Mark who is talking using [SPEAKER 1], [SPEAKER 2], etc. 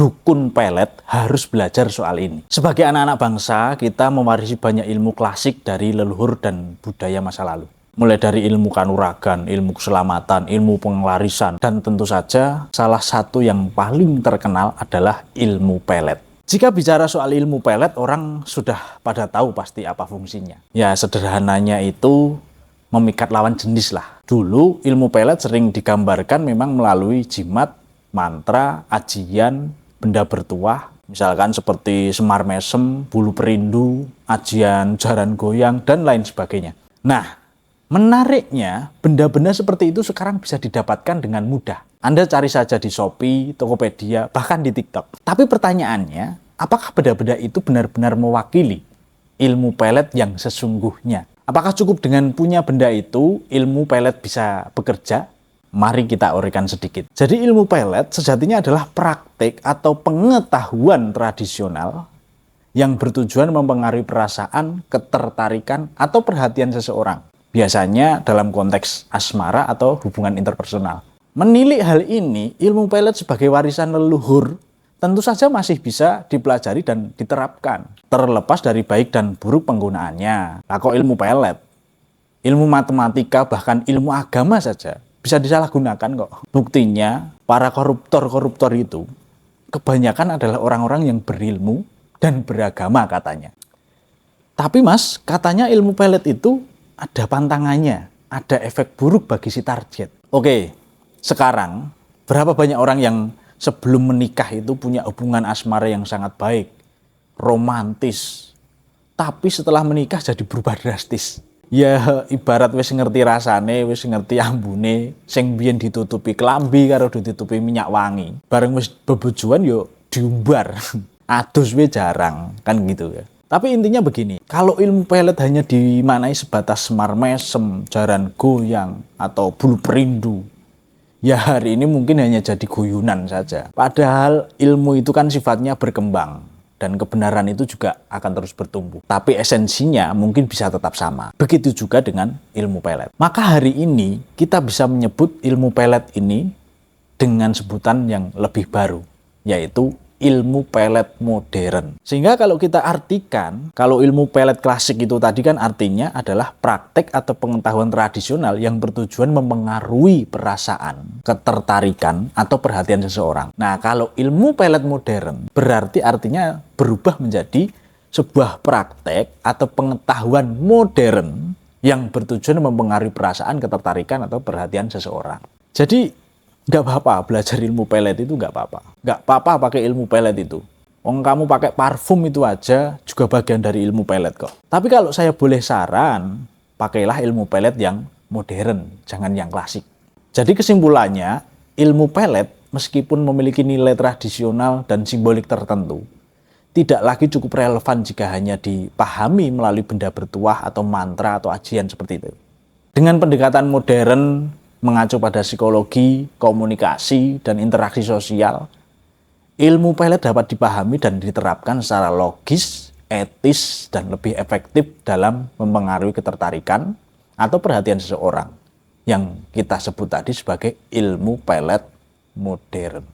[SPEAKER 1] dukun pelet harus belajar soal ini. Sebagai anak-anak bangsa, kita mewarisi banyak ilmu klasik dari leluhur dan budaya masa lalu. Mulai dari ilmu kanuragan, ilmu keselamatan, ilmu pengelarisan, dan tentu saja salah satu yang paling terkenal adalah ilmu pelet. Jika bicara soal ilmu pelet, orang sudah pada tahu pasti apa fungsinya. Ya, sederhananya itu memikat lawan jenis lah. Dulu ilmu pelet sering digambarkan memang melalui jimat, mantra, ajian, benda bertuah, misalkan seperti semar mesem, bulu perindu, ajian jaran goyang, dan lain sebagainya. Nah, menariknya, benda-benda seperti itu sekarang bisa didapatkan dengan mudah. Anda cari saja di Shopee, Tokopedia, bahkan di TikTok. Tapi pertanyaannya, apakah benda-benda itu benar-benar mewakili ilmu pelet yang sesungguhnya? Apakah cukup dengan punya benda itu, ilmu pelet bisa bekerja? Mari kita uraikan sedikit. Jadi ilmu pelet sejatinya adalah praktik atau pengetahuan tradisional yang bertujuan mempengaruhi perasaan, ketertarikan, atau perhatian seseorang. Biasanya dalam konteks asmara atau hubungan interpersonal. Menilik hal ini, ilmu pelet sebagai warisan leluhur tentu saja masih bisa dipelajari dan diterapkan, terlepas dari baik dan buruk penggunaannya. Nah, kok ilmu pelet, ilmu matematika, bahkan ilmu agama saja bisa disalahgunakan kok. Buktinya, para koruptor-koruptor itu kebanyakan adalah orang-orang yang berilmu dan beragama katanya. Tapi mas, katanya ilmu pelet itu ada pantangannya, ada efek buruk bagi si target. Oke, sekarang berapa banyak orang yang sebelum menikah itu punya hubungan asmara yang sangat baik, romantis, tapi setelah menikah jadi berubah drastis. Ya ibarat wis ngerti rasane, wis ngerti ambune, sing biyen ditutupi klambi karo ditutupi minyak wangi. Bareng wis bebojoan yo diumbar. Adus we jarang, kan gitu ya. Tapi intinya begini, kalau ilmu pelet hanya dimaknai sebatas semar mesem, jaran goyang, atau bulu perindu, ya hari ini mungkin hanya jadi guyonan saja. Padahal ilmu itu kan sifatnya berkembang dan kebenaran itu juga akan terus bertumbuh. Tapi esensinya mungkin bisa tetap sama. Begitu juga dengan ilmu pelet. Maka hari ini kita bisa menyebut ilmu pelet ini dengan sebutan yang lebih baru, yaitu ilmu pelet modern. Sehingga kalau kita artikan, kalau ilmu pelet klasik itu tadi kan artinya adalah praktek atau pengetahuan tradisional yang bertujuan mempengaruhi perasaan, ketertarikan, atau perhatian seseorang. Nah, kalau ilmu pelet modern berarti artinya berubah menjadi sebuah praktek atau pengetahuan modern yang bertujuan mempengaruhi perasaan, ketertarikan, atau perhatian seseorang. Jadi, nggak apa-apa belajar ilmu pelet itu, nggak apa-apa. Nggak apa-apa pakai ilmu pelet itu. Kamu pakai parfum itu aja juga bagian dari ilmu pelet kok. Tapi kalau saya boleh saran, pakailah ilmu pelet yang modern, jangan yang klasik. Jadi kesimpulannya, ilmu pelet meskipun memiliki nilai tradisional dan simbolik tertentu, tidak lagi cukup relevan jika hanya dipahami melalui benda bertuah atau mantra atau ajian seperti itu. Dengan pendekatan modern, mengacu pada psikologi, komunikasi, dan interaksi sosial, ilmu pelet dapat dipahami dan diterapkan secara logis, etis, dan lebih efektif dalam mempengaruhi ketertarikan atau perhatian seseorang yang kita sebut tadi sebagai ilmu pelet modern.